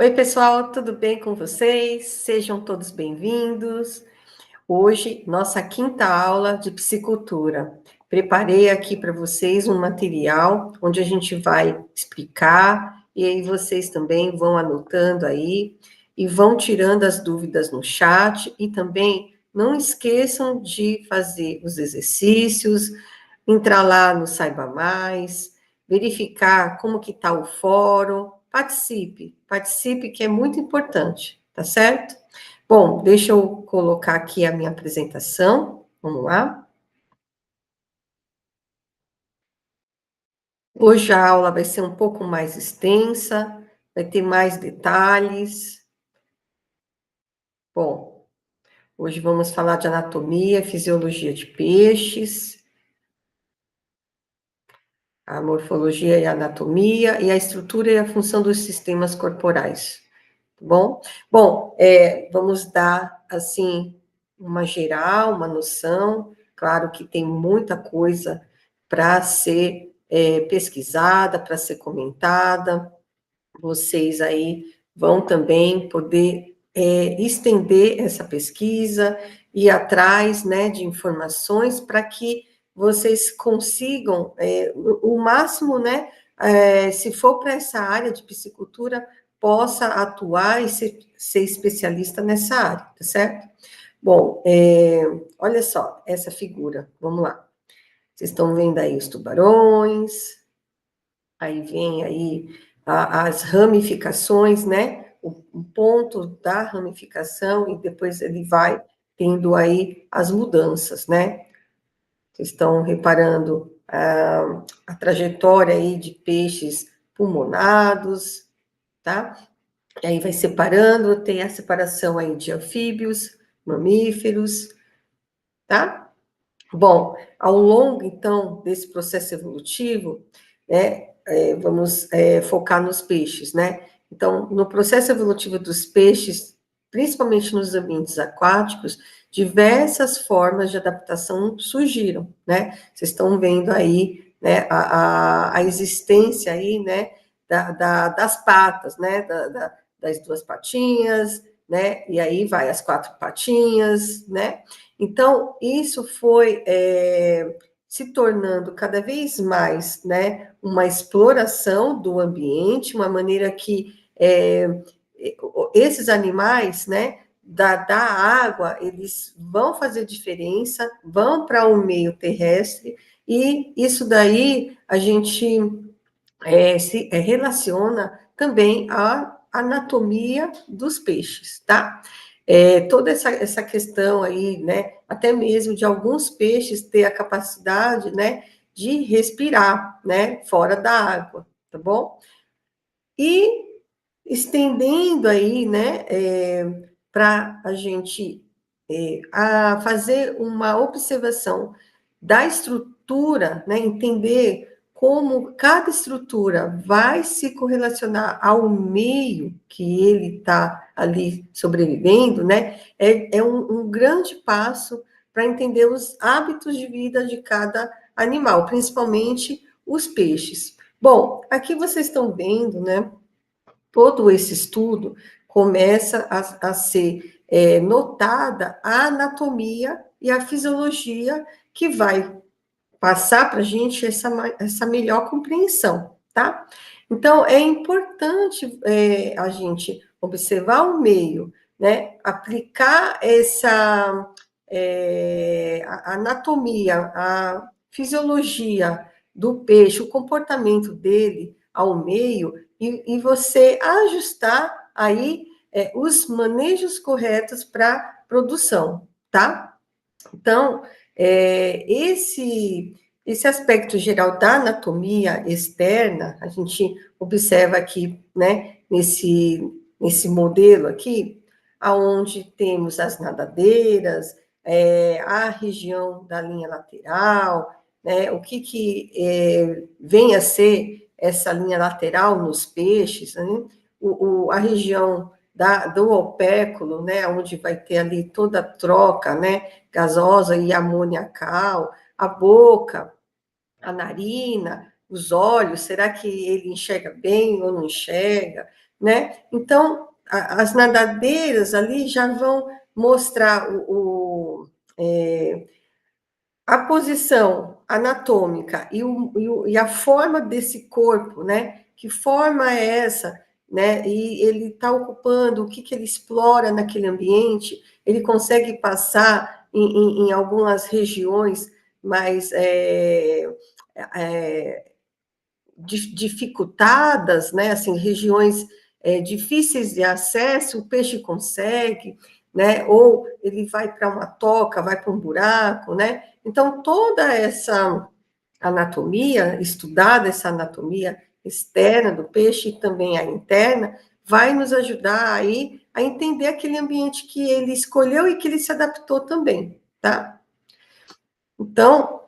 Oi, pessoal, tudo bem com vocês? Sejam todos bem-vindos. Hoje, nossa quinta aula de psicultura. Preparei aqui para vocês um material onde a gente vai explicar, e aí vocês também vão anotando aí e vão tirando as dúvidas no chat, e também não esqueçam de fazer os exercícios, entrar lá no Saiba Mais, verificar como que está o fórum, participe que é muito importante, tá certo? Bom, deixa eu colocar aqui a minha apresentação, vamos lá. Hoje a aula vai ser um pouco mais extensa, vai ter mais detalhes. Bom, hoje vamos falar de anatomia, fisiologia de peixes, a morfologia e a anatomia, e a estrutura e a função dos sistemas corporais. Tá bom? Bom, vamos dar, assim, uma geral, uma noção. Claro que tem muita coisa para ser pesquisada, para ser comentada. Vocês aí vão também poder estender essa pesquisa, ir atrás, né, de informações para que vocês consigam o máximo, né, se for para essa área de piscicultura, possa atuar e ser especialista nessa área, tá certo? Bom, olha só essa figura, vamos lá. Vocês estão vendo aí os tubarões, aí vem aí as ramificações, né? O ponto da ramificação, e depois ele vai tendo aí as mudanças, né? Vocês estão reparando a trajetória aí de peixes pulmonados, tá? E aí vai separando, tem a separação aí de anfíbios, mamíferos, tá? Bom, ao longo, então, desse processo evolutivo, né, vamos focar nos peixes, né? Então, no processo evolutivo dos peixes, principalmente nos ambientes aquáticos, diversas formas de adaptação surgiram, né? Vocês estão vendo aí, né, a existência aí, né, das patas, né, das duas patinhas, né, e aí vai as quatro patinhas, né? Então, isso foi se tornando cada vez mais, né, uma exploração do ambiente, uma maneira que esses animais, né, da água, eles vão fazer diferença, vão para o meio terrestre, e isso daí a gente se relaciona também à anatomia dos peixes, tá? Toda essa questão aí, né, até mesmo de alguns peixes ter a capacidade, né, de respirar, né, fora da água, tá bom? E estendendo aí, né, para a gente a fazer uma observação da estrutura, né, entender como cada estrutura vai se correlacionar ao meio que ele está ali sobrevivendo, né, é um grande passo para entender os hábitos de vida de cada animal, principalmente os peixes. Bom, aqui vocês estão vendo, né, todo esse estudo começa a ser notada a anatomia e a fisiologia que vai passar para a gente essa melhor compreensão, tá? Então, é importante a gente observar o meio, né? Aplicar a anatomia, a fisiologia do peixe, o comportamento dele ao meio, e você ajustar aí os manejos corretos para produção, tá? Então, esse aspecto geral da anatomia externa, a gente observa aqui, né, nesse modelo aqui, aonde temos as nadadeiras, a região da linha lateral, né, o que vem a ser essa linha lateral nos peixes, né, a região do opéculo, né, onde vai ter ali toda a troca, né, gasosa e amoniacal, a boca, a narina, os olhos, será que ele enxerga bem ou não enxerga? né? Então, as nadadeiras ali já vão mostrar a posição anatômica e a forma desse corpo, né? Que forma é essa, né? E ele está ocupando, o que, que ele explora naquele ambiente, ele consegue passar em algumas regiões mais dificultadas, né? Assim, regiões difíceis de acesso, o peixe consegue, né? Ou ele vai para uma toca, vai para um buraco, né? Então, toda essa anatomia, estudada essa anatomia externa do peixe e também a interna, vai nos ajudar aí a entender aquele ambiente que ele escolheu e que ele se adaptou também, tá? Então,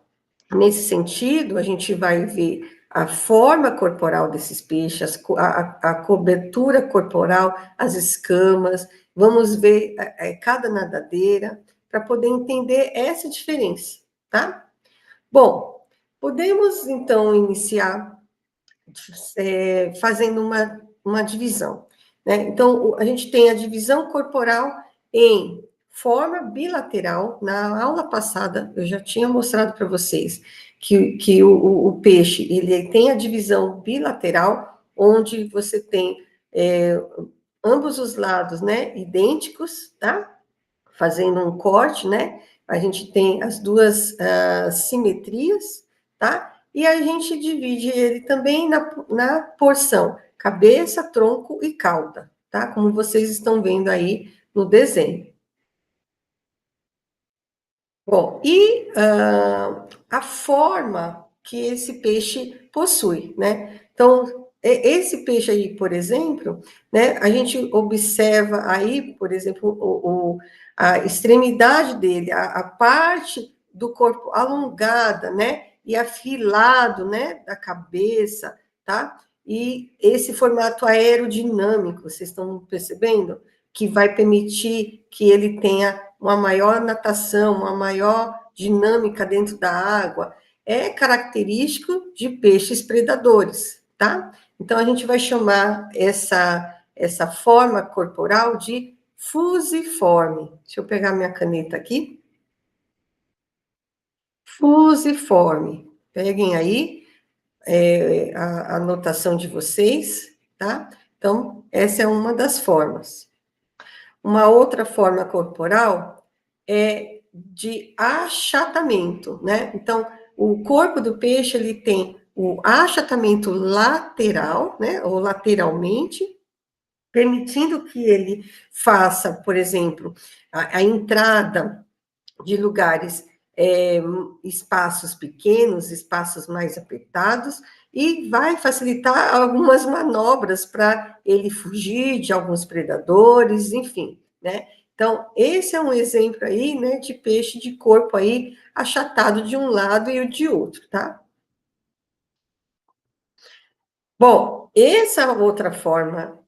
nesse sentido, a gente vai ver a forma corporal desses peixes, a cobertura corporal, as escamas, vamos ver cada nadadeira, para poder entender essa diferença, tá? Bom, podemos então iniciar fazendo uma divisão, né? Então, a gente tem a divisão corporal em forma bilateral. Na aula passada, eu já tinha mostrado para vocês que o peixe, ele tem a divisão bilateral, onde você tem ambos os lados, né, idênticos, tá? Fazendo um corte, né? A gente tem as duas simetrias, tá? E a gente divide ele também na porção cabeça, tronco e cauda, tá? Como vocês estão vendo aí no desenho. Bom, e a forma que esse peixe possui, né? Então, esse peixe aí, por exemplo, né, a gente observa aí, por exemplo, a extremidade dele, a parte do corpo alongada, né, e afilado, né, da cabeça, tá? E esse formato aerodinâmico, vocês estão percebendo? Que vai permitir que ele tenha uma maior natação, uma maior dinâmica dentro da água, é característico de peixes predadores, tá? Então, a gente vai chamar essa forma corporal de fusiforme. Deixa eu pegar minha caneta aqui. Fusiforme. Peguem aí a anotação de vocês, tá? Então, essa é uma das formas. Uma outra forma corporal é de achatamento, né? Então, o corpo do peixe, ele tem o achatamento lateral, né? Ou lateralmente, permitindo que ele faça, por exemplo, a entrada de lugares, espaços pequenos, espaços mais apertados, e vai facilitar algumas manobras para ele fugir de alguns predadores, enfim, né? Então, esse é um exemplo aí, né, de peixe de corpo aí achatado de um lado e o de outro, tá? Bom, essa outra forma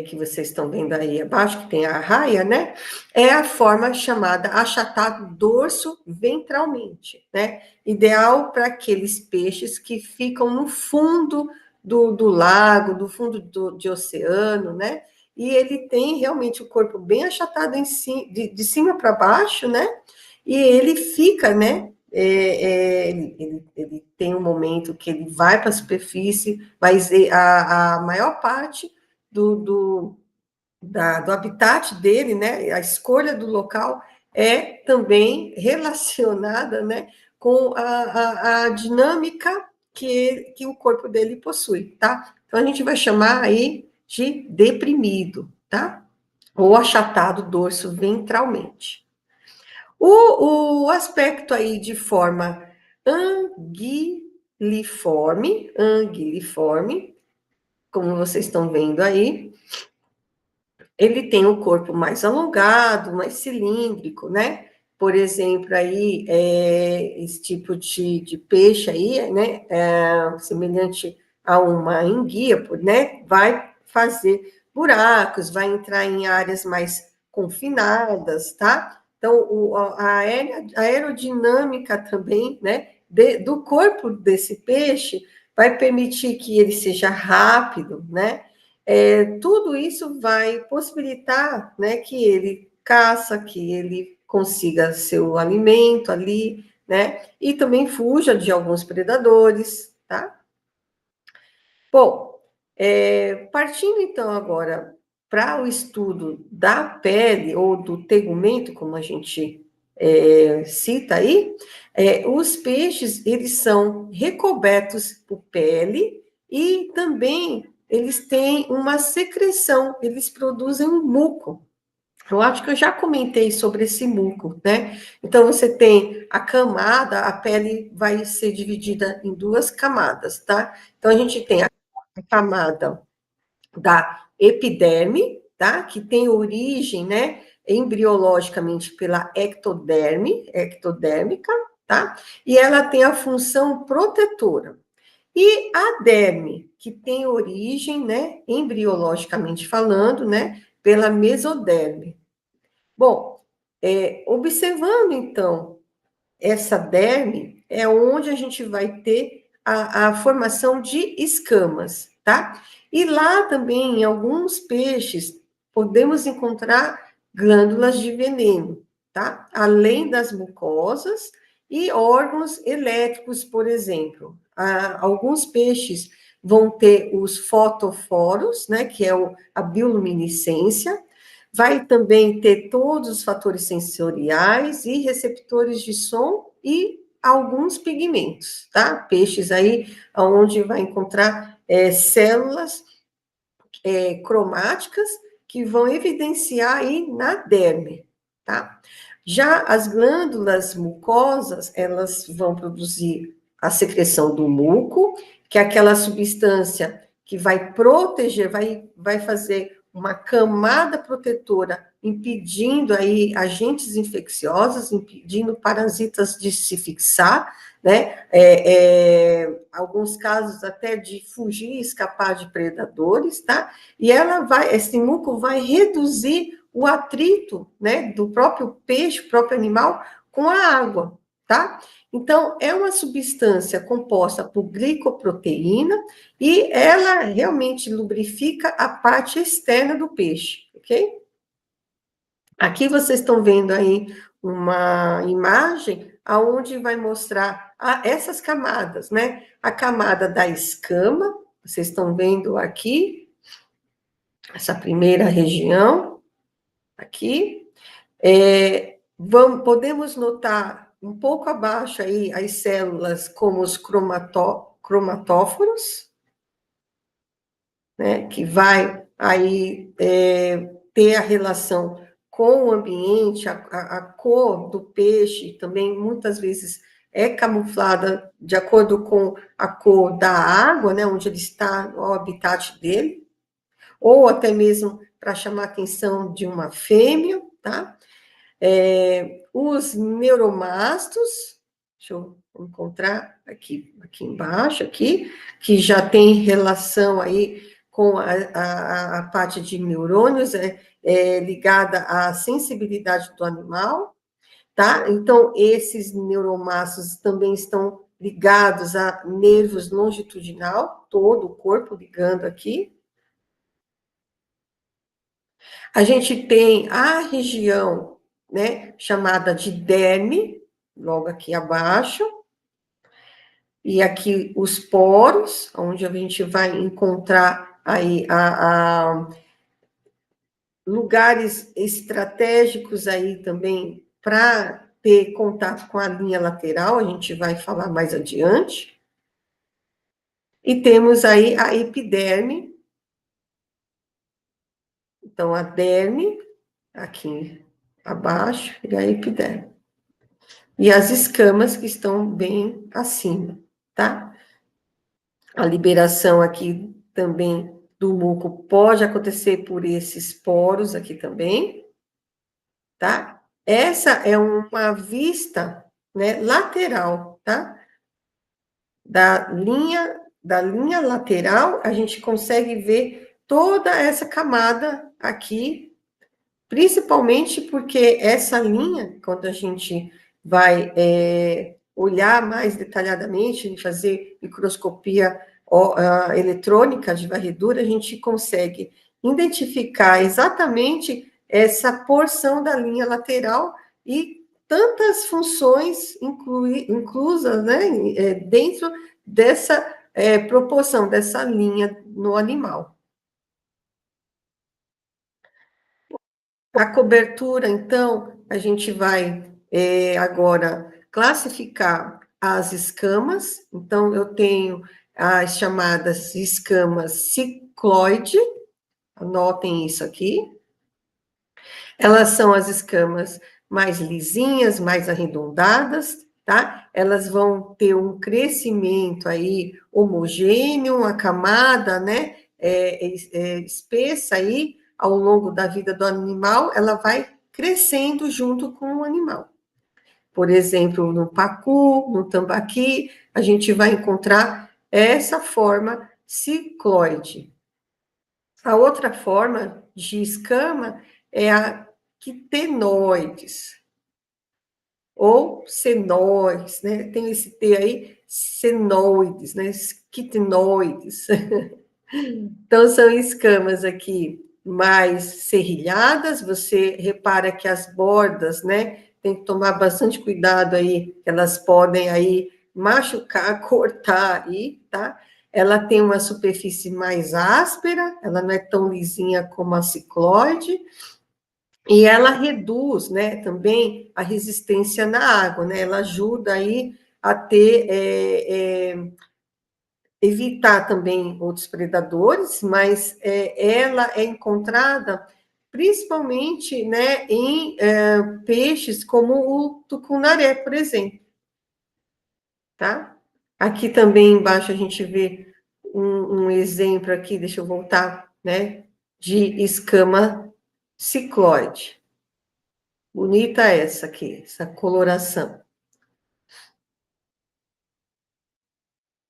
que vocês estão vendo aí abaixo, que tem a raia, né? É a forma chamada achatado dorso ventralmente, né? Ideal para aqueles peixes que ficam no fundo do lago, do fundo de oceano, né? E ele tem realmente o corpo bem achatado de cima para baixo, né? E ele fica, né? Ele tem um momento que ele vai para a superfície, mas a maior parte do habitat dele, né, a escolha do local é também relacionada, né, com a dinâmica que o corpo dele possui, tá? Então, a gente vai chamar aí de deprimido, tá? Ou achatado dorso ventralmente. O aspecto aí de forma anguiliforme, como vocês estão vendo aí, ele tem um corpo mais alongado, mais cilíndrico, né? Por exemplo, aí, esse tipo de peixe aí, né, semelhante a uma enguia, né, vai fazer buracos, vai entrar em áreas mais confinadas, tá? Então, a aerodinâmica também, né, do corpo desse peixe vai permitir que ele seja rápido, né? tudo isso vai possibilitar, né, que ele caça, que ele consiga seu alimento ali, né, e também fuja de alguns predadores, tá? Bom, partindo então agora para o estudo da pele ou do tegumento, como a gente cita aí, os peixes, eles são recobertos por pele e também eles têm uma secreção, eles produzem um muco. Eu acho que eu já comentei sobre esse muco, né? Então, você tem a camada, a pele vai ser dividida em duas camadas, tá? Então, a gente tem a camada da epiderme, tá? Que tem origem, né, embriologicamente pela ectodérmica, tá? E ela tem a função protetora. E a derme, que tem origem, né, embriologicamente falando, né, pela mesoderme. Bom, observando então essa derme, é onde a gente vai ter a formação de escamas, tá? E lá também, em alguns peixes, podemos encontrar glândulas de veneno, tá? Além das mucosas e órgãos elétricos, por exemplo. Alguns peixes vão ter os fotoforos, né, que é a bioluminescência, vai também ter todos os fatores sensoriais e receptores de som e alguns pigmentos, tá? Peixes aí, onde vai encontrar células cromáticas que vão evidenciar aí na derme, tá? Já as glândulas mucosas, elas vão produzir a secreção do muco, que é aquela substância que vai proteger, vai fazer uma camada protetora, impedindo aí agentes infecciosos, impedindo parasitas de se fixar, né? Alguns casos até de fugir e escapar de predadores, tá? E esse muco vai reduzir o atrito, né, do próprio peixe, próprio animal, com a água, tá? Então, é uma substância composta por glicoproteína e ela realmente lubrifica a parte externa do peixe, ok? Aqui vocês estão vendo aí uma imagem aonde vai mostrar essas camadas, né? A camada da escama, vocês estão vendo aqui, essa primeira região, aqui. Podemos notar um pouco abaixo aí as células como os cromatóforos, né, que vai aí ter a relação com o ambiente, a cor do peixe também muitas vezes é camuflada de acordo com a cor da água, né, onde ele está, o habitat dele, ou até mesmo para chamar a atenção de uma fêmea, tá? Os neuromastos, deixa eu encontrar aqui embaixo, aqui, que já tem relação aí com a parte de neurônios, ligada à sensibilidade do animal, tá? Então, esses neuromastos também estão ligados a nervos longitudinal, todo o corpo ligando aqui. A gente tem a região, né, chamada de derme, logo aqui abaixo, e aqui os poros, onde a gente vai encontrar aí lugares estratégicos aí também para ter contato com a linha lateral, a gente vai falar mais adiante. E temos aí a epiderme, então a derme, aqui abaixo, e a epiderme. E as escamas que estão bem acima, tá? A liberação aqui também do muco pode acontecer por esses poros aqui também, tá? Essa é uma vista, né, lateral, tá? Da linha lateral, a gente consegue ver toda essa camada aqui, principalmente porque essa linha, quando a gente vai olhar mais detalhadamente, fazer microscopia eletrônica de varredura, a gente consegue identificar exatamente essa porção da linha lateral e tantas funções inclusas, né, dentro dessa proporção, dessa linha no animal. A cobertura, então, a gente vai agora classificar as escamas. Então, eu tenho as chamadas escamas cicloide, anotem isso aqui. Elas são as escamas mais lisinhas, mais arredondadas, tá? Elas vão ter um crescimento aí homogêneo, uma camada, né, espessa aí, ao longo da vida do animal, ela vai crescendo junto com o animal. Por exemplo, no pacu, no tambaqui, a gente vai encontrar essa forma cicloide. A outra forma de escama é a quitenoides, ou senoides, né? Tem esse T aí, senoides, né? Quitenoides. Então, são escamas aqui mais serrilhadas, você repara que as bordas, né, tem que tomar bastante cuidado aí, elas podem aí machucar, cortar aí, tá? Ela tem uma superfície mais áspera, ela não é tão lisinha como a cicloide, e ela reduz, né, também a resistência na água, né, ela ajuda aí a ter evitar também outros predadores, mas ela é encontrada principalmente, né, em peixes como o tucunaré, por exemplo, tá? Aqui também embaixo a gente vê um exemplo aqui, deixa eu voltar, né, de escama cicloide. Bonita essa aqui, essa coloração.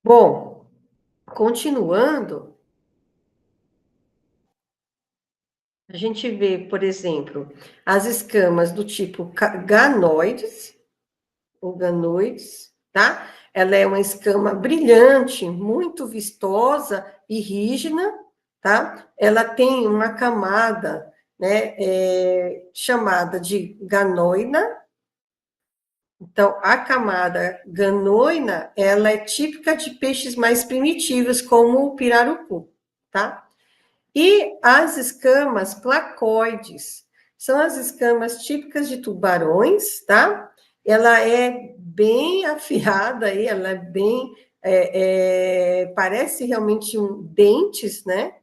Bom, continuando, a gente vê, por exemplo, as escamas do tipo ganoides, ou ganoides, tá? Ela é uma escama brilhante, muito vistosa e rígida, tá? Ela tem uma camada, né, chamada de ganoina. Então, a camada ganoina, ela é típica de peixes mais primitivos, como o pirarucu, tá? E as escamas placoides, são as escamas típicas de tubarões, tá? Ela é bem afiada aí, ela é bem, parece realmente dentes, né?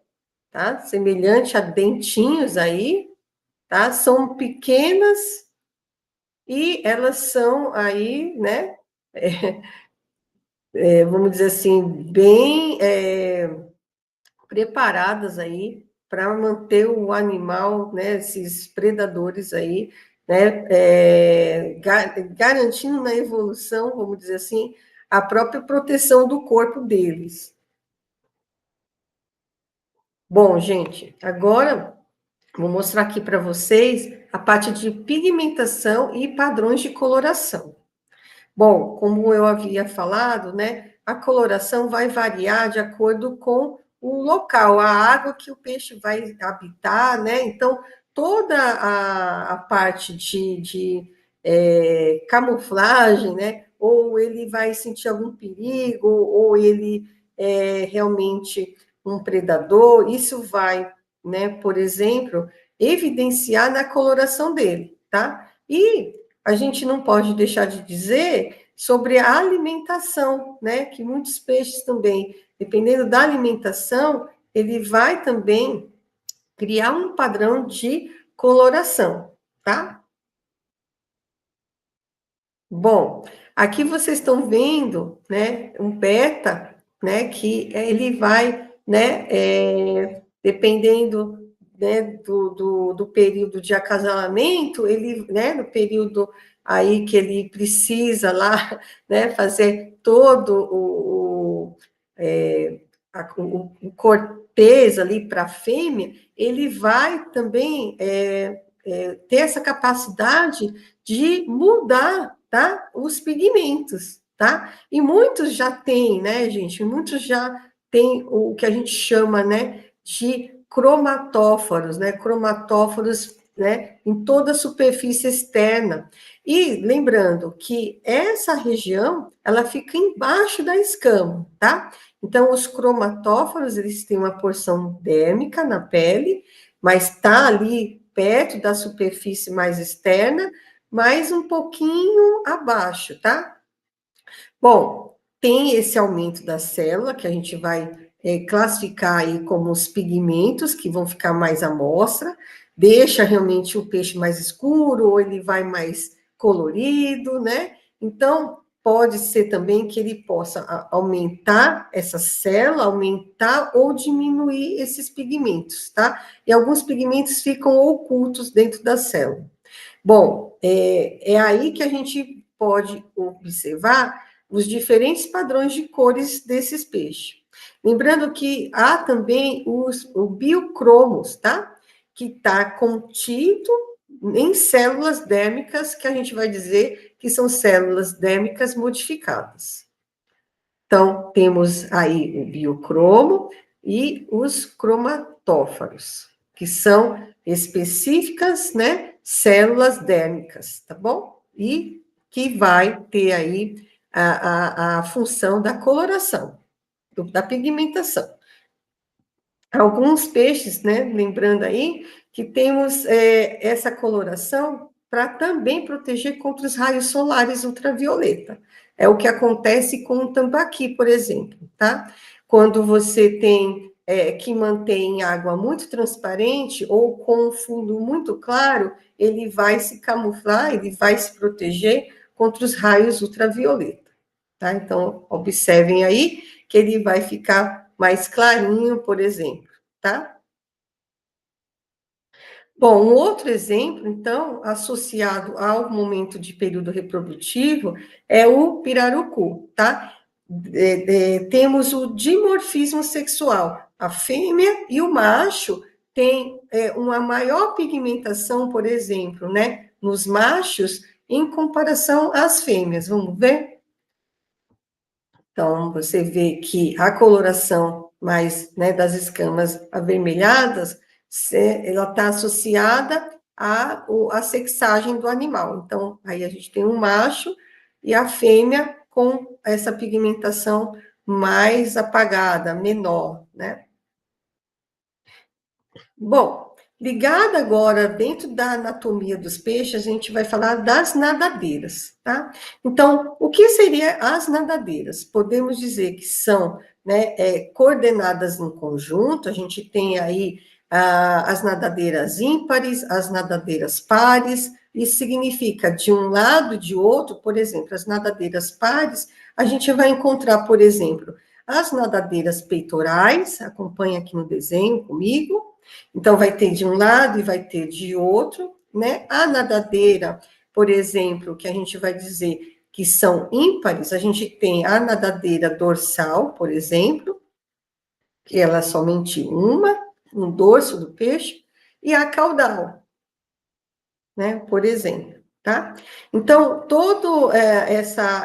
Tá? Semelhante a dentinhos aí, tá? São pequenas e elas são aí, né? Vamos dizer assim, bem preparadas aí para manter o animal, né, esses predadores aí, né, garantindo na evolução, vamos dizer assim, a própria proteção do corpo deles. Bom, gente, agora vou mostrar aqui para vocês a parte de pigmentação e padrões de coloração. Bom, como eu havia falado, né, a coloração vai variar de acordo com o local, a água que o peixe vai habitar, né? Então, toda a parte de camuflagem, né? Ou ele vai sentir algum perigo, ou ele é realmente um predador, isso vai, né, por exemplo, evidenciar na coloração dele, tá? E a gente não pode deixar de dizer sobre a alimentação, né? Que muitos peixes também, dependendo da alimentação, ele vai também criar um padrão de coloração, tá? Bom, aqui vocês estão vendo, né, um beta, né, que ele vai, né, dependendo, né, do período de acasalamento, ele, né, no período aí que ele precisa lá, né, fazer todo o cortês ali para a fêmea, ele vai também ter essa capacidade de mudar, tá? Os pigmentos, tá? E muitos já têm, né, gente? Muitos já tem o que a gente chama, né, de cromatóforos, né, cromatóforos, né, em toda a superfície externa. E lembrando que essa região, ela fica embaixo da escama, tá? Então, os cromatóforos, eles têm uma porção dérmica na pele, mas está ali perto da superfície mais externa, mas um pouquinho abaixo, tá? Bom, tem esse aumento da célula, que a gente vai classificar aí como os pigmentos, que vão ficar mais à mostra, deixa realmente o peixe mais escuro, ou ele vai mais colorido, né? Então, pode ser também que ele possa aumentar essa célula, aumentar ou diminuir esses pigmentos, tá? E alguns pigmentos ficam ocultos dentro da célula. Bom, é aí que a gente pode observar os diferentes padrões de cores desses peixes. Lembrando que há também o biocromos, tá? Que está contido em células dérmicas, que a gente vai dizer que são células dérmicas modificadas. Então, temos aí o biocromo e os cromatóforos, que são específicas, né, células dérmicas, tá bom? E que vai ter aí a função da coloração, da pigmentação. Alguns peixes, né, lembrando aí, que temos essa coloração para também proteger contra os raios solares ultravioleta. É o que acontece com o tambaqui, por exemplo, tá? Quando você tem que mantém água muito transparente ou com um fundo muito claro, ele vai se camuflar, ele vai se proteger contra os raios ultravioleta, tá? Então, observem aí que ele vai ficar mais clarinho, por exemplo, tá? Bom, um outro exemplo, então, associado ao momento de período reprodutivo, é o pirarucu, tá? Temos o dimorfismo sexual. A fêmea e o macho têm uma maior pigmentação, por exemplo, né, nos machos, em comparação às fêmeas. Vamos ver? Então, você vê que a coloração mais, né, das escamas avermelhadas, ela está associada à sexagem do animal. Então, aí a gente tem um macho e a fêmea com essa pigmentação mais apagada, menor, né? Bom, ligada agora dentro da anatomia dos peixes, a gente vai falar das nadadeiras, tá? Então, o que seria as nadadeiras? Podemos dizer que são, né, coordenadas em conjunto, a gente tem aí as nadadeiras ímpares, as nadadeiras pares, isso significa de um lado e de outro, por exemplo, as nadadeiras pares, a gente vai encontrar, por exemplo, as nadadeiras peitorais, acompanha aqui no desenho comigo, então, vai ter de um lado e vai ter de outro, né? A nadadeira, por exemplo, que a gente vai dizer que são ímpares, a gente tem a nadadeira dorsal, por exemplo, que ela é somente um dorso do peixe, e a caudal, né? Por exemplo, tá? Então, todo essa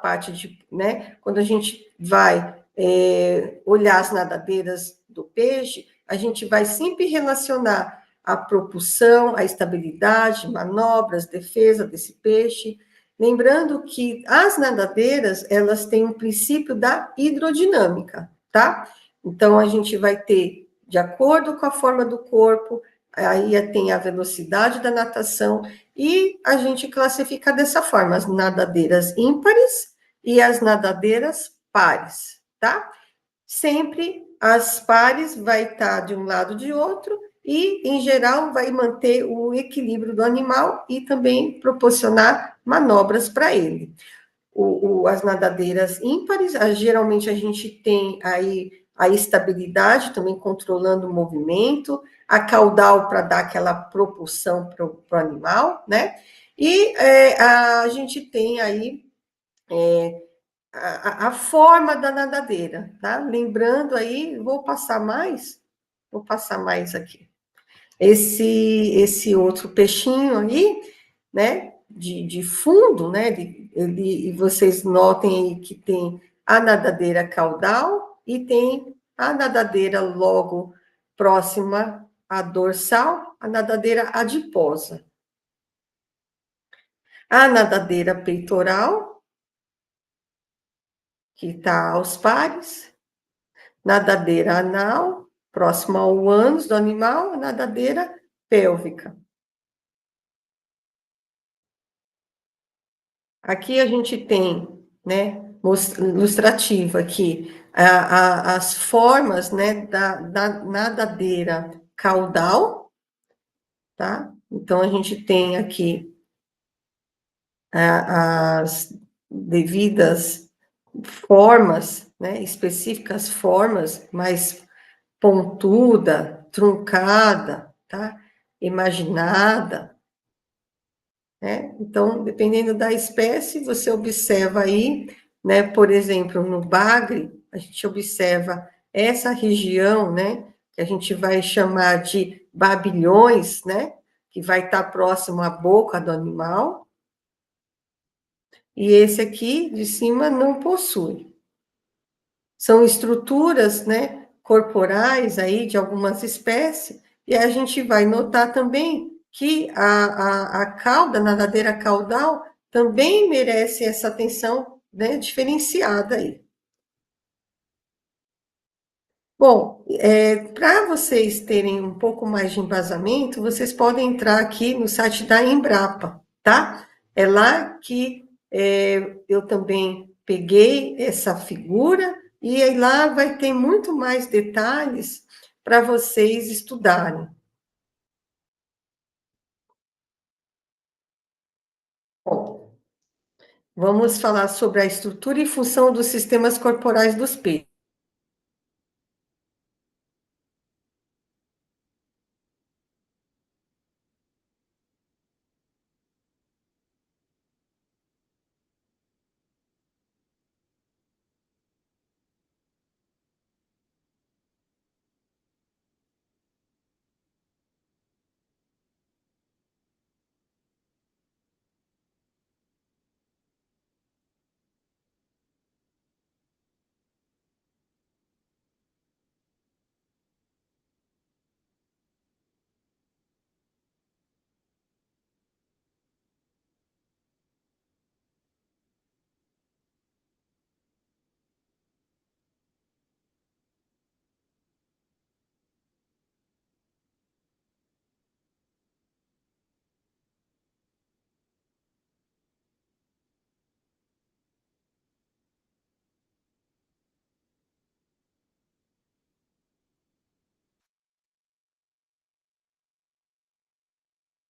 parte de, né? Quando a gente vai olhar as nadadeiras do peixe, a gente vai sempre relacionar a propulsão, a estabilidade, manobras, defesa desse peixe. Lembrando que as nadadeiras, elas têm um princípio da hidrodinâmica, tá? Então, a gente vai ter, de acordo com a forma do corpo, aí tem a velocidade da natação, e a gente classifica dessa forma, as nadadeiras ímpares e as nadadeiras pares, tá? Sempre as pares vai estar de um lado ou de outro, e, em geral, vai manter o equilíbrio do animal e também proporcionar manobras para ele. As nadadeiras ímpares, geralmente a gente tem aí a estabilidade também controlando o movimento, a caudal para dar aquela propulsão para o animal, né? E a gente tem aí a forma da nadadeira, tá? Lembrando aí, vou passar mais aqui. Esse outro peixinho aí, né? De fundo, né? E vocês notem aí que tem a nadadeira caudal e tem a nadadeira logo próxima à dorsal, a nadadeira adiposa. A nadadeira peitoral, que está aos pares, nadadeira anal, próxima ao ânus do animal, nadadeira pélvica. Aqui a gente tem, né, ilustrativo aqui, as formas, né, da nadadeira caudal, tá? Então, a gente tem aqui as devidas formas, né, específicas formas, mais pontuda, truncada, tá? Imaginada, né? Então, dependendo da espécie, você observa aí, né? Por exemplo, no bagre, a gente observa essa região, né? Que a gente vai chamar de babilhões, né? Que vai estar próximo à boca do animal. E esse aqui de cima não possui. São estruturas, né? Corporais aí de algumas espécies, e a gente vai notar também que a cauda, a nadadeira caudal, também merece essa atenção, né, diferenciada aí. Bom, para vocês terem um pouco mais de embasamento, vocês podem entrar aqui no site da Embrapa, tá? É lá que eu também peguei essa figura e aí lá vai ter muito mais detalhes para vocês estudarem. Bom, vamos falar sobre a estrutura e função dos sistemas corporais dos peixes.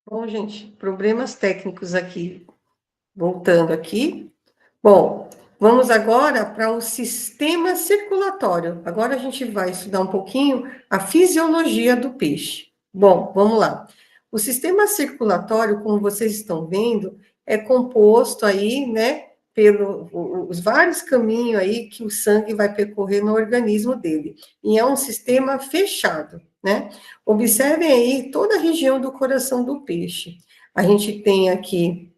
Bom, gente, problemas técnicos aqui. Voltando aqui. Bom, vamos agora para o sistema circulatório. Agora a gente vai estudar um pouquinho a fisiologia do peixe. Bom, vamos lá. O sistema circulatório, como vocês estão vendo, é composto aí, né, pelos vários caminhos aí que o sangue vai percorrer no organismo dele. E é um sistema fechado, né? Observem aí toda a região do coração do peixe. A gente tem aqui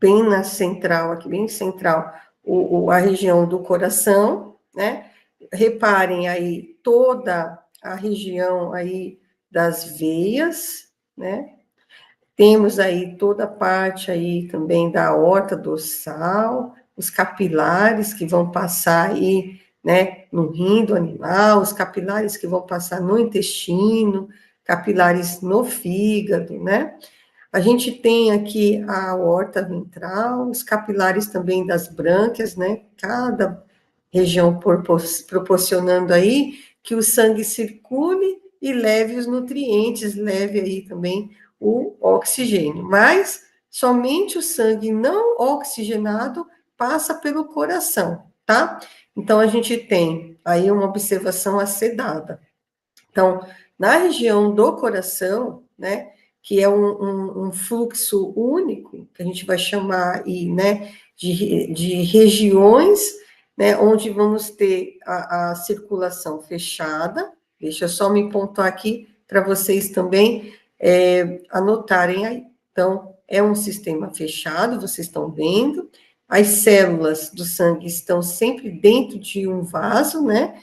bem na central, aqui bem central, a região do coração, né? Reparem aí toda a região aí das veias, né? Temos aí toda a parte aí também da aorta dorsal, os capilares que vão passar aí, né, no rim do animal, os capilares que vão passar no intestino, capilares no fígado, né? A gente tem aqui a aorta ventral, os capilares também das brânquias, né? Cada região proporcionando aí que o sangue circule e leve os nutrientes, leve aí também o oxigênio. Mas somente o sangue não oxigenado passa pelo coração, tá? Então a gente tem aí uma observação a ser dada. Então, na região do coração, né, que é um fluxo único, que a gente vai chamar aí, né, de regiões, né, onde vamos ter a circulação fechada. Deixa eu só me pontuar aqui para vocês também anotarem aí. Então, é um sistema fechado, vocês estão vendo, as células do sangue estão sempre dentro de um vaso, né?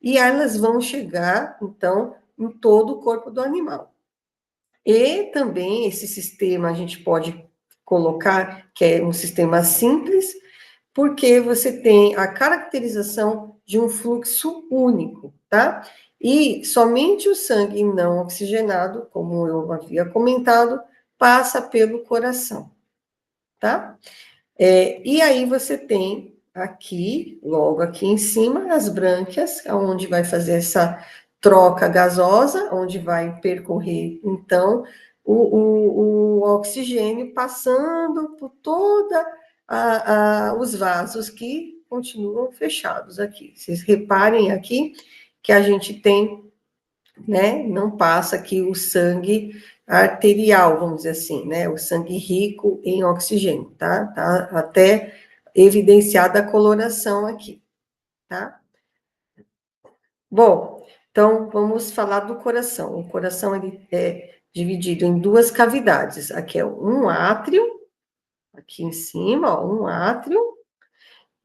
E elas vão chegar, então, em todo o corpo do animal. E também esse sistema a gente pode colocar que é um sistema simples, porque você tem a caracterização de um fluxo único, tá? E somente o sangue não oxigenado, como eu havia comentado, passa pelo coração, tá? E aí você tem aqui, logo aqui em cima, as brânquias, onde vai fazer essa troca gasosa, onde vai percorrer, então, o oxigênio passando por toda os vasos que continuam fechados aqui. Vocês reparem aqui que a gente tem, né, não passa aqui o sangue arterial, vamos dizer assim, né, o sangue rico em oxigênio, tá? Tá até evidenciada a coloração aqui, tá? Bom, então vamos falar do coração. O coração ele é dividido em duas cavidades. Aqui é um átrio, aqui em cima, ó, um átrio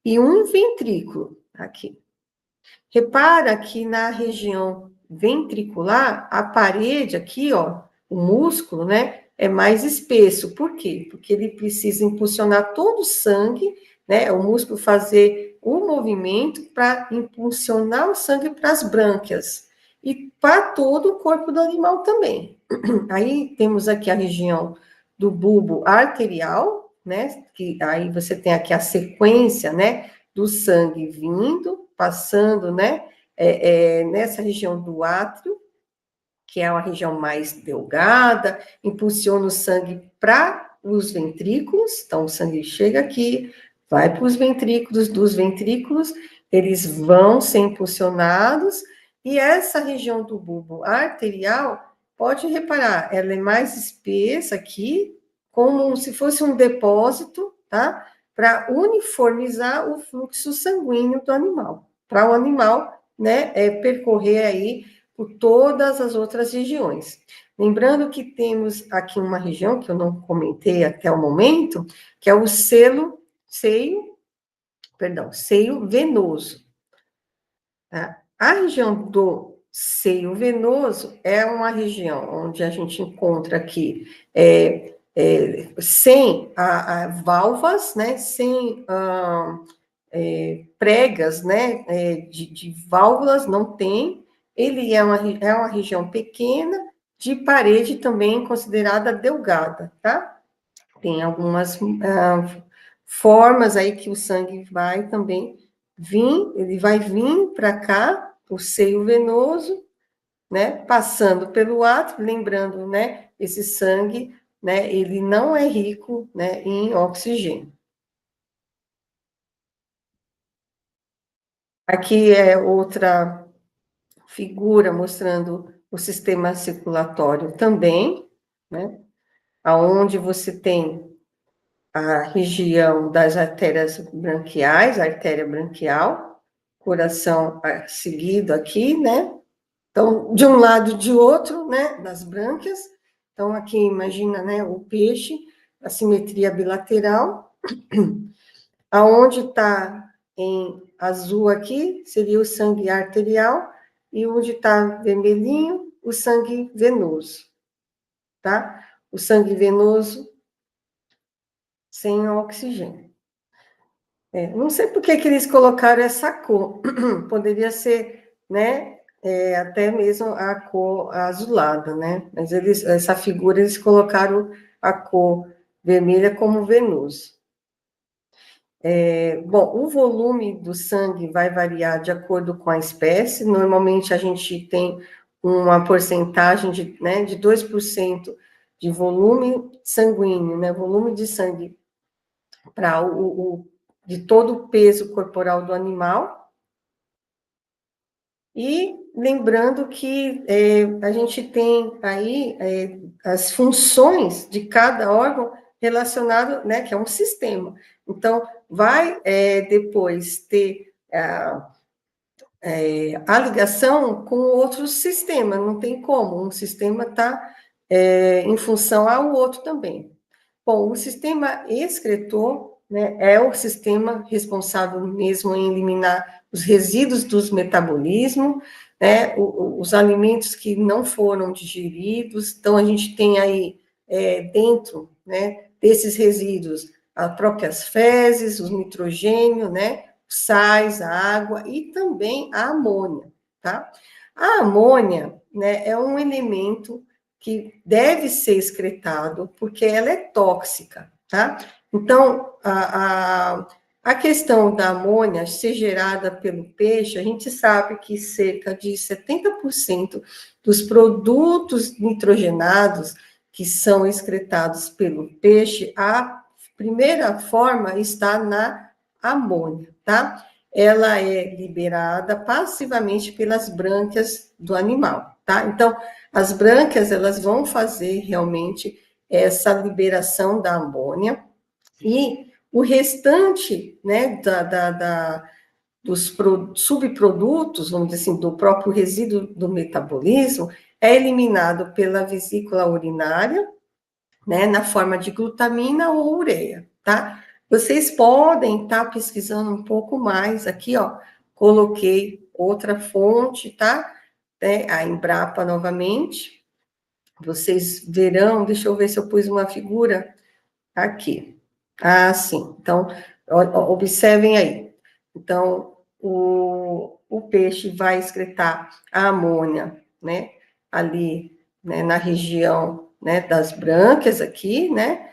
e um ventrículo aqui. Repara que na região ventricular, a parede aqui, ó, o músculo, né, é mais espesso. Por quê? Porque ele precisa impulsionar todo o sangue, né, o músculo fazer o movimento para impulsionar o sangue para as brânquias e para todo o corpo do animal também. Aí temos aqui a região do bulbo arterial, né, que aí você tem aqui a sequência, né, do sangue vindo, passando, né, nessa região do átrio, que é uma região mais delgada, impulsiona o sangue para os ventrículos, então o sangue chega aqui, vai para os ventrículos, dos ventrículos, eles vão ser impulsionados, e essa região do bulbo arterial, pode reparar, ela é mais espessa aqui, como se fosse um depósito, tá? Para uniformizar o fluxo sanguíneo do animal, para o animal, né, percorrer aí por todas as outras regiões. Lembrando que temos aqui uma região que eu não comentei até o momento, que é o seio venoso. Tá? A região do seio venoso é uma região onde a gente encontra aqui sem válvulas, né, sem pregas, né, de válvulas, não tem. Ele é uma região pequena, de parede também considerada delgada, tá? Tem algumas formas aí que o sangue vai também vir, ele vai vir para cá, o seio venoso, né, passando pelo átrio, lembrando, né, esse sangue, né, ele não é rico, né, em oxigênio. Aqui é outra figura mostrando o sistema circulatório também, né, aonde você tem a região das artérias branquiais, a artéria branquial, coração seguido aqui, né? Então, de um lado e de outro, né, das brânquias. Então, aqui imagina, né, o peixe, a simetria bilateral, aonde está em azul aqui, seria o sangue arterial, e onde está vermelhinho, o sangue venoso, tá? O sangue venoso sem oxigênio. Não sei por que eles colocaram essa cor, poderia ser, né, até mesmo a cor azulada, né, mas essa figura eles colocaram a cor vermelha como venoso. Bom, o volume do sangue vai variar de acordo com a espécie, normalmente a gente tem uma porcentagem de 2% de volume sanguíneo, né, volume de sangue para de todo o peso corporal do animal. E lembrando que a gente tem aí as funções de cada órgão relacionado, né, que é um sistema. Então, vai depois ter a ligação com outro sistema, não tem como, um sistema está em função ao outro também. Bom, o sistema excretor, né, é o sistema responsável mesmo em eliminar os resíduos dos metabolismos, né, os alimentos que não foram digeridos. Então, a gente tem aí, dentro, né, desses resíduos, as próprias fezes, o nitrogênio, né, sais, a água e também a amônia, tá? A amônia, né, é um elemento que deve ser excretado, porque ela é tóxica, tá? Então, a questão da amônia ser gerada pelo peixe, a gente sabe que cerca de 70% dos produtos nitrogenados que são excretados pelo peixe, a primeira forma está na amônia, tá? Ela é liberada passivamente pelas brânquias do animal, tá? Então, as brânquias, elas vão fazer realmente essa liberação da amônia, e o restante, né, dos subprodutos, vamos dizer assim, do próprio resíduo do metabolismo, é eliminado pela vesícula urinária, né, na forma de glutamina ou ureia, tá? Vocês podem estar pesquisando um pouco mais aqui, ó, coloquei outra fonte, tá? A Embrapa novamente, vocês verão, deixa eu ver se eu pus uma figura aqui. Ah, sim. Então, observem aí. Então, o peixe vai excretar a amônia, né? Ali, né, na região, né, das brânquias aqui, né?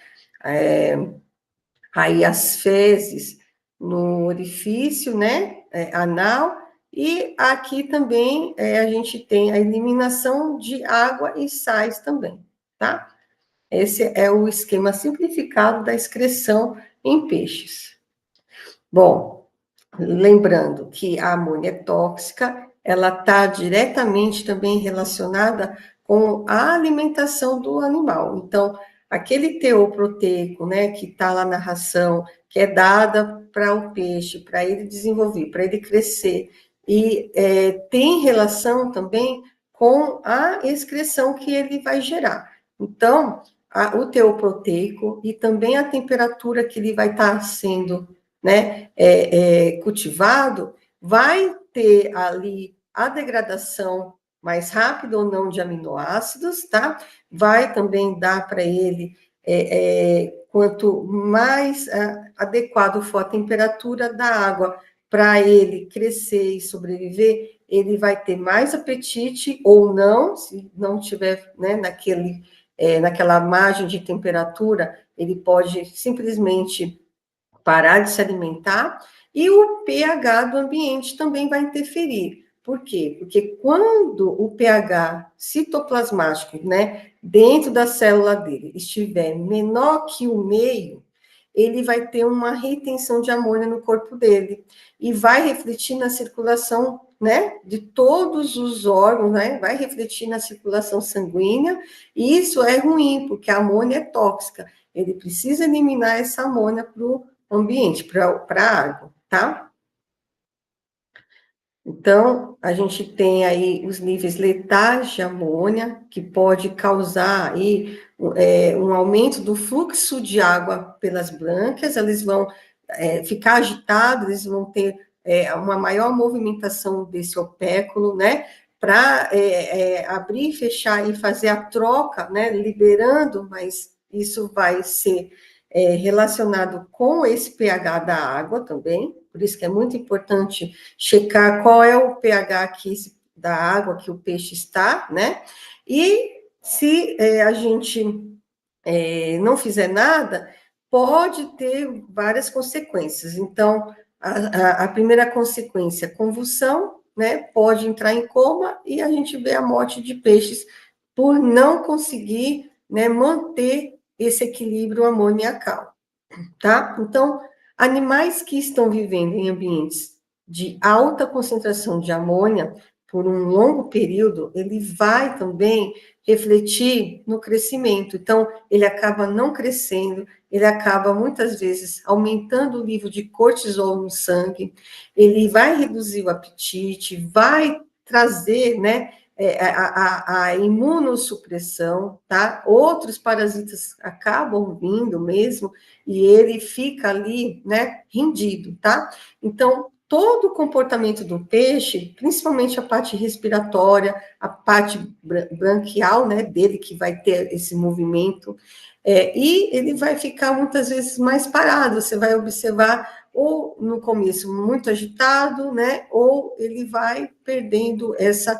Aí as fezes no orifício, né? Anal. E aqui também a gente tem a eliminação de água e sais também, tá? Esse é o esquema simplificado da excreção em peixes. Bom, lembrando que a amônia é tóxica, ela está diretamente também relacionada com a alimentação do animal. Então, aquele teor proteico, né, que está lá na ração, que é dada para o peixe, para ele desenvolver, para ele crescer, e tem relação também com a excreção que ele vai gerar. Então, o teor proteico e também a temperatura que ele vai estar sendo, né, cultivado, vai ter ali a degradação mais rápida ou não de aminoácidos, tá? Vai também dar para ele, quanto mais adequado for a temperatura da água para ele crescer e sobreviver, ele vai ter mais apetite ou não, se não tiver, né, naquela margem de temperatura, ele pode simplesmente parar de se alimentar, e o pH do ambiente também vai interferir. Por quê? Porque quando o pH citoplasmático, né, dentro da célula dele, estiver menor que o meio, ele vai ter uma retenção de amônia no corpo dele, e vai refletir na circulação, né, de todos os órgãos, né, vai refletir na circulação sanguínea, e isso é ruim, porque a amônia é tóxica, ele precisa eliminar essa amônia para o ambiente, para a água, tá? Então, a gente tem aí os níveis letais de amônia, que pode causar aí um aumento do fluxo de água pelas brânquias, eles vão ficar agitados, eles vão ter uma maior movimentação desse opéculo, né, para abrir, fechar e fazer a troca, né, liberando, mas isso vai ser relacionado com esse pH da água também, por isso que é muito importante checar qual é o pH da água que o peixe está, né? E se a gente não fizer nada, pode ter várias consequências. Então, a primeira consequência, convulsão, né? Pode entrar em coma e a gente vê a morte de peixes por não conseguir, né, manter esse equilíbrio amoniacal, tá? Então, animais que estão vivendo em ambientes de alta concentração de amônia por um longo período, ele vai também refletir no crescimento. Então, ele acaba não crescendo, ele acaba muitas vezes aumentando o nível de cortisol no sangue, ele vai reduzir o apetite, vai trazer, né, a imunossupressão, tá? Outros parasitas acabam vindo mesmo, e ele fica ali, né, rendido, tá? Então, todo o comportamento do peixe, principalmente a parte respiratória, a parte branquial, né, dele, que vai ter esse movimento, e ele vai ficar muitas vezes mais parado, você vai observar, ou no começo muito agitado, né, ou ele vai perdendo essa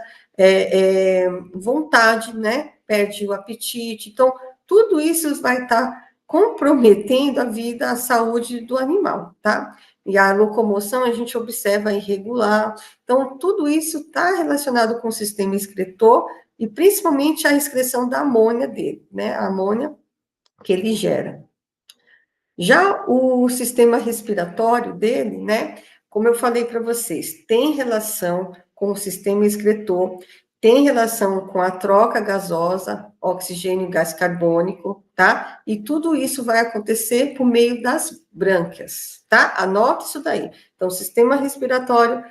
vontade, né, perde o apetite, então, tudo isso vai estar comprometendo a vida, a saúde do animal, tá? E a locomoção a gente observa irregular, então, tudo isso está relacionado com o sistema excretor, e principalmente a excreção da amônia dele, né, a amônia que ele gera. Já o sistema respiratório dele, né, como eu falei para vocês, tem relação com o sistema excretor, tem relação com a troca gasosa, oxigênio e gás carbônico, tá? E tudo isso vai acontecer por meio das brânquias, tá? Anote isso daí. Então, o sistema respiratório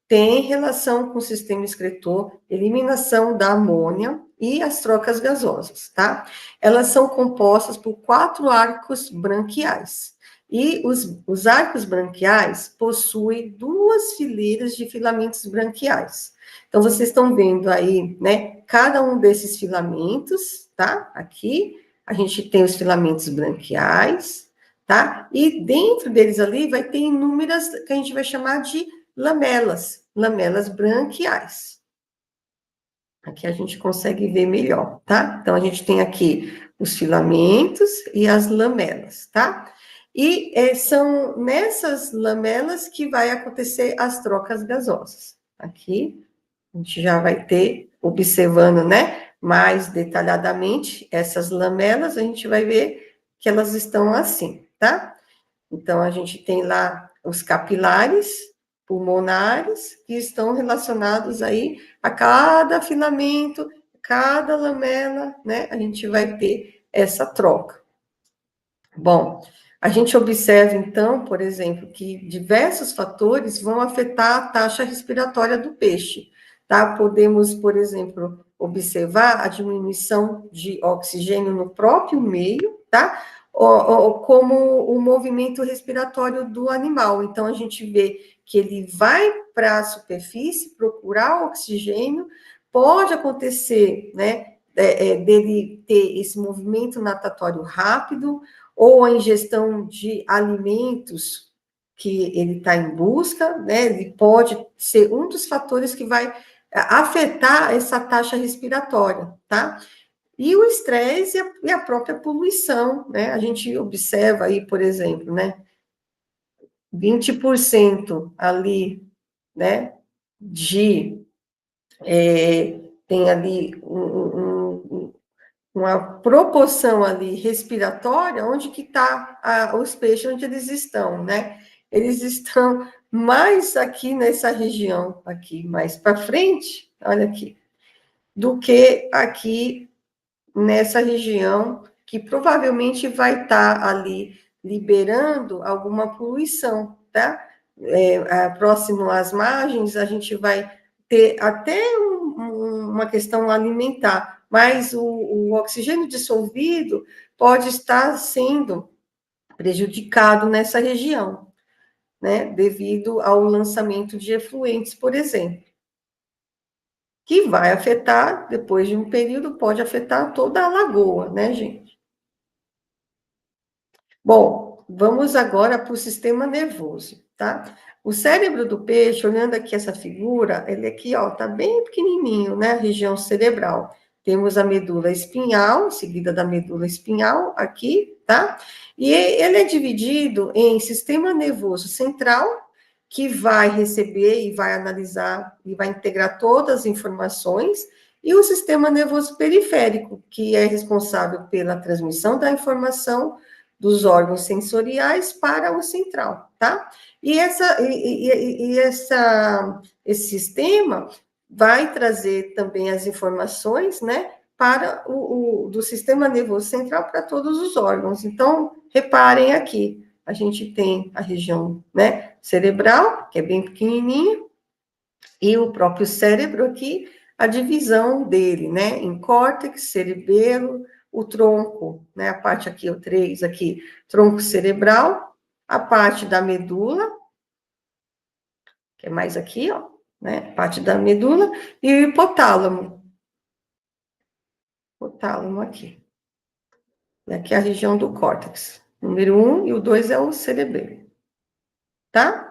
tem relação com o sistema excretor, eliminação da amônia e as trocas gasosas, tá? Elas são compostas por 4 arcos branquiais. E os arcos branquiais possuem 2 fileiras de filamentos branquiais. Então, vocês estão vendo aí, né, cada um desses filamentos, tá? Aqui, a gente tem os filamentos branquiais, tá? E dentro deles ali vai ter inúmeras, que a gente vai chamar de lamelas branquiais. Aqui a gente consegue ver melhor, tá? Então, a gente tem aqui os filamentos e as lamelas, tá? E são nessas lamelas que vai acontecer as trocas gasosas. Aqui, a gente já vai ter, observando, né, mais detalhadamente, essas lamelas, a gente vai ver que elas estão assim, tá? Então, a gente tem lá os capilares pulmonares, que estão relacionados aí a cada filamento, cada lamela, né? A gente vai ter essa troca. Bom, a gente observa, então, por exemplo, que diversos fatores vão afetar a taxa respiratória do peixe, tá? Podemos, por exemplo, observar a diminuição de oxigênio no próprio meio, tá? Como o movimento respiratório do animal. Então, a gente vê que ele vai para a superfície procurar oxigênio, pode acontecer, né, dele ter esse movimento natatório rápido, ou a ingestão de alimentos que ele está em busca, né, ele pode ser um dos fatores que vai afetar essa taxa respiratória, tá? E o estresse e a própria poluição, né? A gente observa aí, por exemplo, né? 20% ali, né? Tem ali uma proporção ali respiratória, onde que está os peixes, onde eles estão, né? Eles estão mais aqui nessa região, aqui mais para frente, olha aqui, do que aqui nessa região, que provavelmente vai estar ali liberando alguma poluição, tá? Próximo às margens, a gente vai ter até uma questão alimentar, mas o oxigênio dissolvido pode estar sendo prejudicado nessa região, né? Devido ao lançamento de efluentes, por exemplo, que vai afetar, depois de um período, pode afetar toda a lagoa, né, gente? Bom, vamos agora para o sistema nervoso, tá? O cérebro do peixe, olhando aqui essa figura, ele aqui, ó, tá bem pequenininho, né? A região cerebral. Temos a medula espinhal, seguida da medula espinhal, aqui, tá? E ele é dividido em sistema nervoso central, que vai receber e vai analisar e vai integrar todas as informações, e o sistema nervoso periférico, que é responsável pela transmissão da informação dos órgãos sensoriais para o central, tá? E esse sistema vai trazer também as informações, né, para do sistema nervoso central para todos os órgãos. Então, reparem aqui, a gente tem a região, né, cerebral, que é bem pequenininha, e o próprio cérebro aqui, a divisão dele, né, em córtex, cerebelo, o tronco, né, a parte aqui, o 3 aqui, tronco cerebral, a parte da medula, que é mais aqui, ó, né, parte da medula, e o hipotálamo aqui. E aqui é a região do córtex. Número 1 e o 2 é o cerebelo, tá?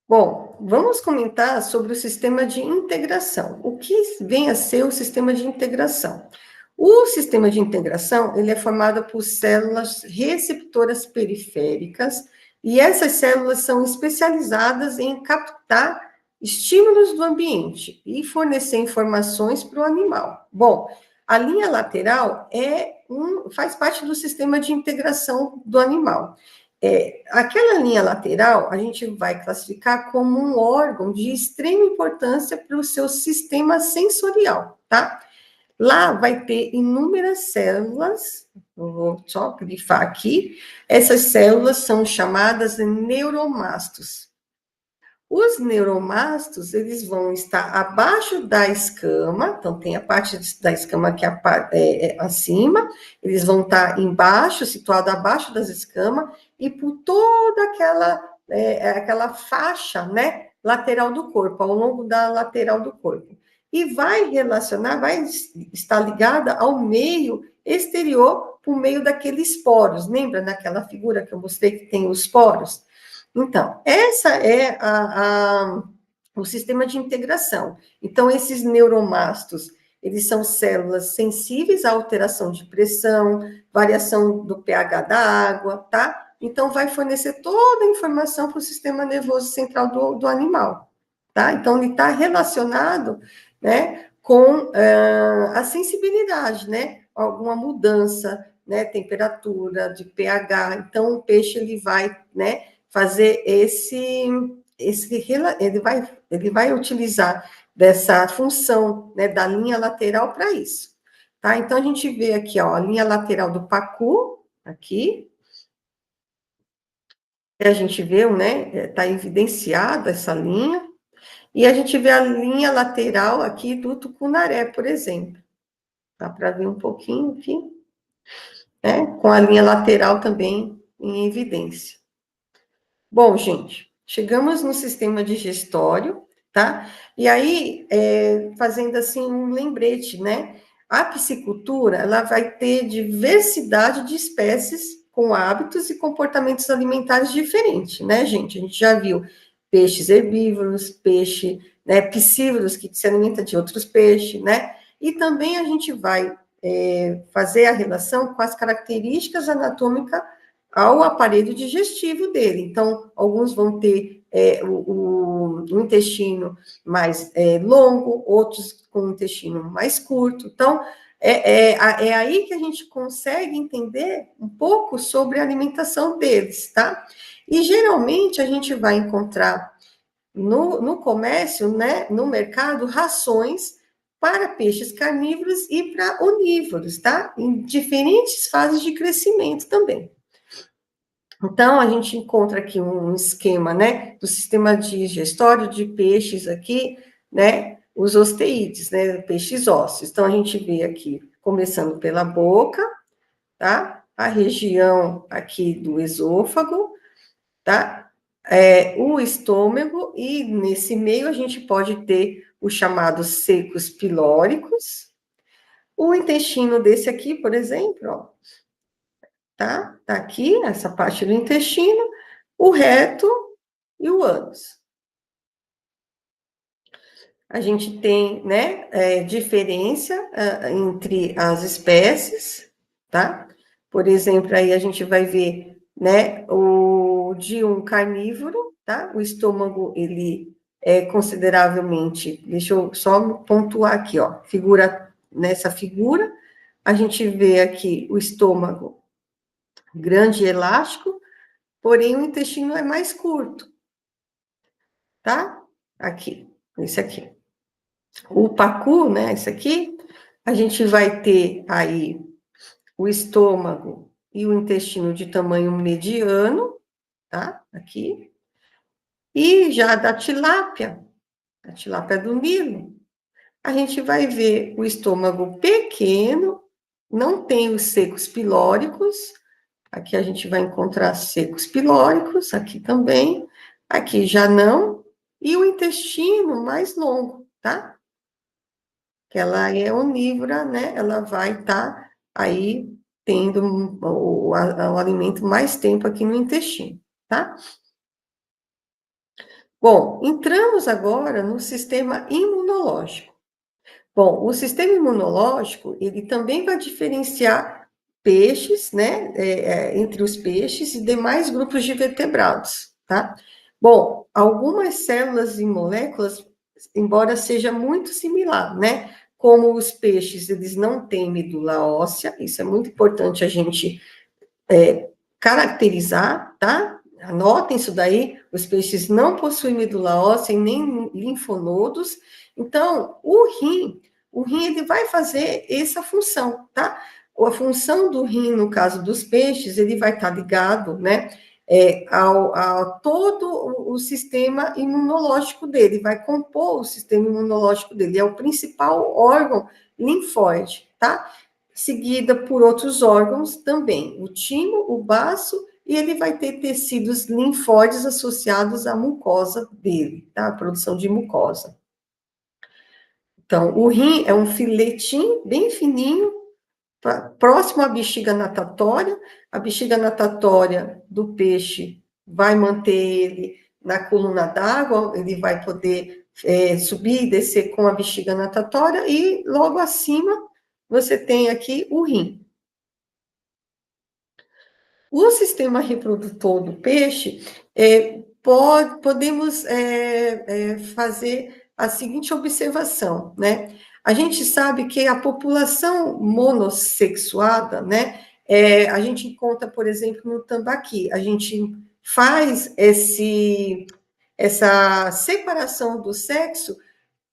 Bom, vamos comentar sobre o sistema de integração. O que vem a ser o sistema de integração? O sistema de integração, ele é formado por células receptoras periféricas, e essas células são especializadas em captar estímulos do ambiente e fornecer informações para o animal. Bom, a linha lateral faz parte do sistema de integração do animal. Aquela linha lateral, a gente vai classificar como um órgão de extrema importância para o seu sistema sensorial, tá? Lá vai ter inúmeras células, eu vou só grifar aqui, essas células são chamadas neuromastos. Os neuromastos, eles vão estar abaixo da escama, então tem a parte da escama que é acima, eles vão estar embaixo, situado abaixo das escamas, e por toda aquela faixa, né, lateral do corpo, ao longo da lateral do corpo. E vai estar ligada ao meio exterior, por meio daqueles poros. Lembra daquela figura que eu mostrei que tem os poros? Então, essa é o sistema de integração. Então, esses neuromastos, eles são células sensíveis à alteração de pressão, variação do pH da água, tá? Então, vai fornecer toda a informação para o sistema nervoso central do animal, tá? Então, ele está relacionado, né, com a sensibilidade, né? Alguma mudança, né, temperatura, de pH. Então, o peixe, ele vai, né, fazer ele vai utilizar dessa função, né, da linha lateral para isso, tá? Então, a gente vê aqui, ó, a linha lateral do pacu, aqui, e a gente vê, né, tá evidenciada essa linha, e a gente vê a linha lateral aqui do tucunaré, por exemplo. Dá para ver um pouquinho aqui, né, com a linha lateral também em evidência. Bom, gente, chegamos no sistema digestório, tá? E aí, fazendo assim um lembrete, né? A piscicultura, ela vai ter diversidade de espécies com hábitos e comportamentos alimentares diferentes, né, gente? A gente já viu peixes herbívoros, peixe, né, piscívoros, que se alimenta de outros peixes, né? E também a gente vai fazer a relação com as características anatômicas ao aparelho digestivo dele. Então, alguns vão ter o intestino mais longo, outros com o intestino mais curto. Então, é aí que a gente consegue entender um pouco sobre a alimentação deles, tá? E, geralmente, a gente vai encontrar no comércio, né, no mercado, rações para peixes carnívoros e para onívoros, tá? Em diferentes fases de crescimento também. Então, a gente encontra aqui um esquema, né, do sistema digestório de peixes aqui, né, os osteídeos, né, peixes ósseos. Então, a gente vê aqui, começando pela boca, tá, a região aqui do esôfago, tá, o estômago, e nesse meio a gente pode ter os chamados secos pilóricos, o intestino desse aqui, por exemplo, ó, tá, tá aqui, essa parte do intestino, o reto e o ânus. A gente tem, né, diferença entre as espécies, tá? Por exemplo, aí a gente vai ver, né, o de um carnívoro, tá? O estômago, ele é consideravelmente, deixa eu só pontuar aqui, ó, nessa figura, a gente vê aqui o estômago grande e elástico, porém o intestino é mais curto, tá? Aqui, esse aqui. O pacu, né, esse aqui, a gente vai ter aí o estômago e o intestino de tamanho mediano, tá? Aqui. E já da tilápia, a tilápia do Nilo, a gente vai ver o estômago pequeno, não tem os secos pilóricos, aqui a gente vai encontrar secos pilóricos, aqui também, aqui já não, e o intestino mais longo, tá? Que ela é onívora, né? Ela vai estar aí tendo o alimento mais tempo aqui no intestino, tá? Bom, entramos agora no sistema imunológico. Bom, o sistema imunológico, ele também vai diferenciar peixes, né, entre os peixes e demais grupos de vertebrados, tá? Bom, algumas células e moléculas, embora seja muito similar, né, como os peixes, eles não têm medula óssea, isso é muito importante a gente caracterizar, tá? Anotem isso daí, os peixes não possuem medula óssea e nem linfonodos, então, o rim ele vai fazer essa função, tá? A função do rim, no caso dos peixes, ele vai estar ligado, né, a todo o sistema imunológico dele, vai compor o sistema imunológico dele, é o principal órgão linfóide, tá? Seguida por outros órgãos também, o timo, o baço, e ele vai ter tecidos linfóides associados à mucosa dele, tá? A produção de mucosa. Então, o rim é um filetinho bem fininho, próximo à bexiga natatória. A bexiga natatória do peixe vai manter ele na coluna d'água, ele vai poder subir e descer com a bexiga natatória, e logo acima você tem aqui o rim. O sistema reprodutor do peixe, podemos fazer a seguinte observação, né? A gente sabe que a população monossexuada, né? A gente encontra, por exemplo, no tambaqui, a gente faz essa separação do sexo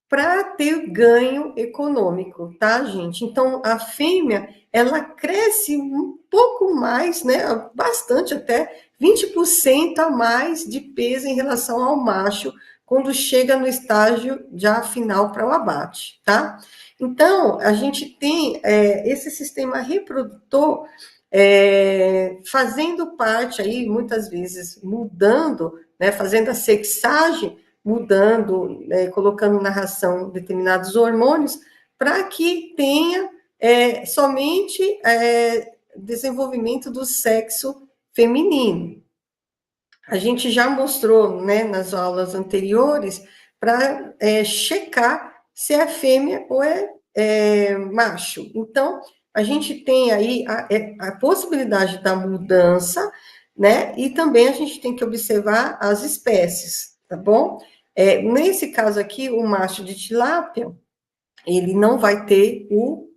para ter ganho econômico, tá, gente? Então, a fêmea, ela cresce um pouco mais, né, bastante até, 20% a mais de peso em relação ao macho, quando chega no estágio já final para o abate, tá? Então, a gente tem esse sistema reprodutor fazendo parte aí, muitas vezes, mudando, né, fazendo a sexagem, mudando, colocando na ração determinados hormônios, para que tenha somente desenvolvimento do sexo feminino. A gente já mostrou, né, nas aulas anteriores, para checar se é fêmea ou é macho. Então, a gente tem aí a possibilidade da mudança, né, e também a gente tem que observar as espécies, tá bom? Nesse caso aqui, o macho de tilápia, ele não vai ter o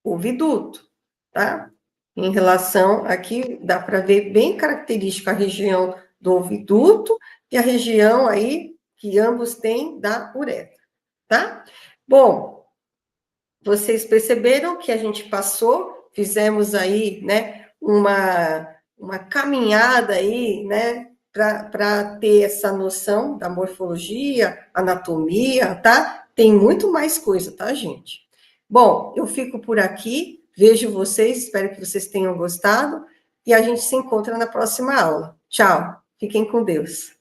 oviduto, tá? Em relação, aqui dá para ver bem característica a região do oviduto e a região aí que ambos têm da uretra, tá? Bom, vocês perceberam que a gente passou, fizemos aí, né, uma caminhada aí, né, para ter essa noção da morfologia, anatomia, tá? Tem muito mais coisa, tá, gente? Bom, eu fico por aqui, vejo vocês, espero que vocês tenham gostado, e a gente se encontra na próxima aula. Tchau, fiquem com Deus.